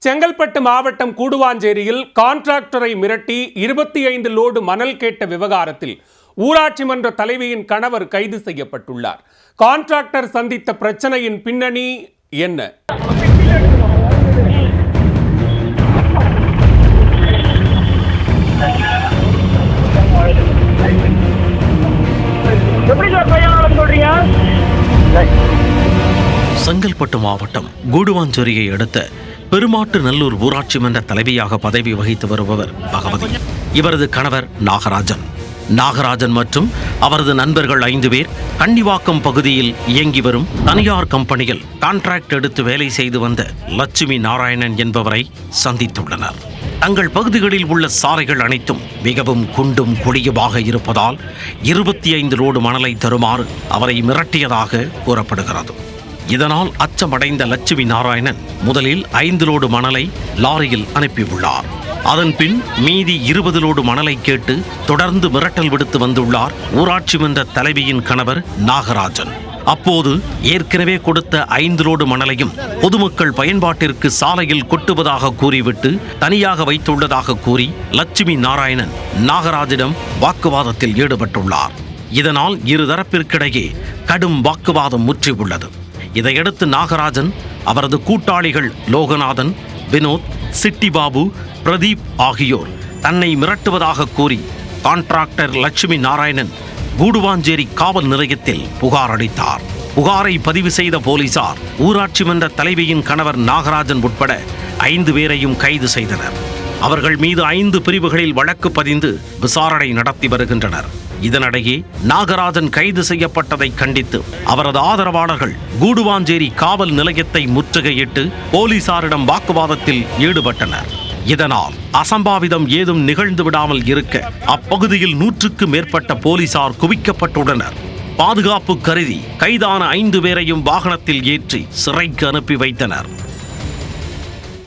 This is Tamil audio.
செங்கல்பட்டு மாவட்டம் கூடுவாஞ்சேரியில் கான்ட்ராக்டரை மிரட்டி 25 லோடு மணல் கேட்ட விவகாரத்தில் ஊராட்சி மன்ற தலைவியின் கணவர் கைது செய்யப்பட்டுள்ளார். கான்ட்ராக்டர் சந்தித்த பிரச்சனையின் பின்னணி என்ன? செங்கல்பட்டு மாவட்டம் கூடுவாஞ்சேரியை அடுத்த பெருமாட்டு நல்லூர் ஊராட்சி மன்ற தலைவியாக பதவி வகித்து வருபவர் பகவதி. இவரது கணவர் நாகராஜன் மற்றும் அவரது நண்பர்கள் 5 பேர் கன்னிவாக்கம் பகுதியில் இயங்கி வரும் தனியார் கம்பெனியில் கான்ட்ராக்ட் எடுத்து வேலை செய்து வந்த லட்சுமி நாராயணன் என்பவரை சந்தித்துள்ளனர். தங்கள் பகுதிகளில் உள்ள சாலைகள் அனைத்தும் மிகவும் குண்டும் குழியுமாக இருப்பதால் 25 லோடு மணலை தருமாறு அவரை மிரட்டியதாக கூறப்படுகிறது. இதனால் அச்சமடைந்த லட்சுமி நாராயணன் முதலில் 5 லோடு மணலை லாரியில் அனுப்பியுள்ளார். அதன் பின் மீதி 20 லோடு மணலை கேட்டு தொடர்ந்து மிரட்டல் விடுத்து வந்துள்ளார் ஊராட்சி மன்ற தலைவியின் கணவர் நாகராஜன். அப்போது ஏற்கனவே கொடுத்த 5 லோடு மணலையும் பொதுமக்கள் பயன்பாட்டிற்கு சாலையில் கொட்டுவதாக கூறிவிட்டு தனியாக வைத்துள்ளதாக கூறி லட்சுமி நாராயணன் நாகராஜிடம் வாக்குவாதத்தில் ஈடுபட்டுள்ளார். இதனால் இருதரப்பிற்கிடையே கடும் வாக்குவாதம் முற்றியுள்ளது. இதையடுத்து நாகராஜன், அவரது கூட்டாளிகள் லோகநாதன், வினோத், சிட்டிபாபு, பிரதீப் ஆகியோர் தன்னை மிரட்டுவதாக கூறி கான்ட்ராக்டர் லட்சுமி நாராயணன் கூடுவாஞ்சேரி காவல் நிலையத்தில் புகார் அளித்தார். புகாரை பதிவு செய்த போலீசார் ஊராட்சி மன்ற தலைவியின் கணவர் நாகராஜன் உட்பட 5 பேரையும் கைது செய்தனர். அவர்கள் மீது 5 பிரிவுகளில் வழக்கு பதிந்து விசாரணை நடத்தி வருகின்றனர். இதனிடையே நாகராஜன் கைது செய்யப்பட்டதை கண்டித்து அவரது ஆதரவாளர்கள் கூடுவாஞ்சேரி காவல் நிலையத்தை முற்றுகையிட்டு போலீசாரிடம் வாக்குவாதத்தில் ஈடுபட்டனர். இதனால் அசம்பாவிதம் ஏதும் நிகழ்ந்து விடாமல் இருக்க அப்பகுதியில் 100க்கும் மேற்பட்ட போலீசார் குவிக்கப்பட்டுள்ளனர். பாதுகாப்பு கருதி கைதான 5 பேரையும் வாகனத்தில் ஏற்றி சிறைக்கு அனுப்பி வைத்தனர்.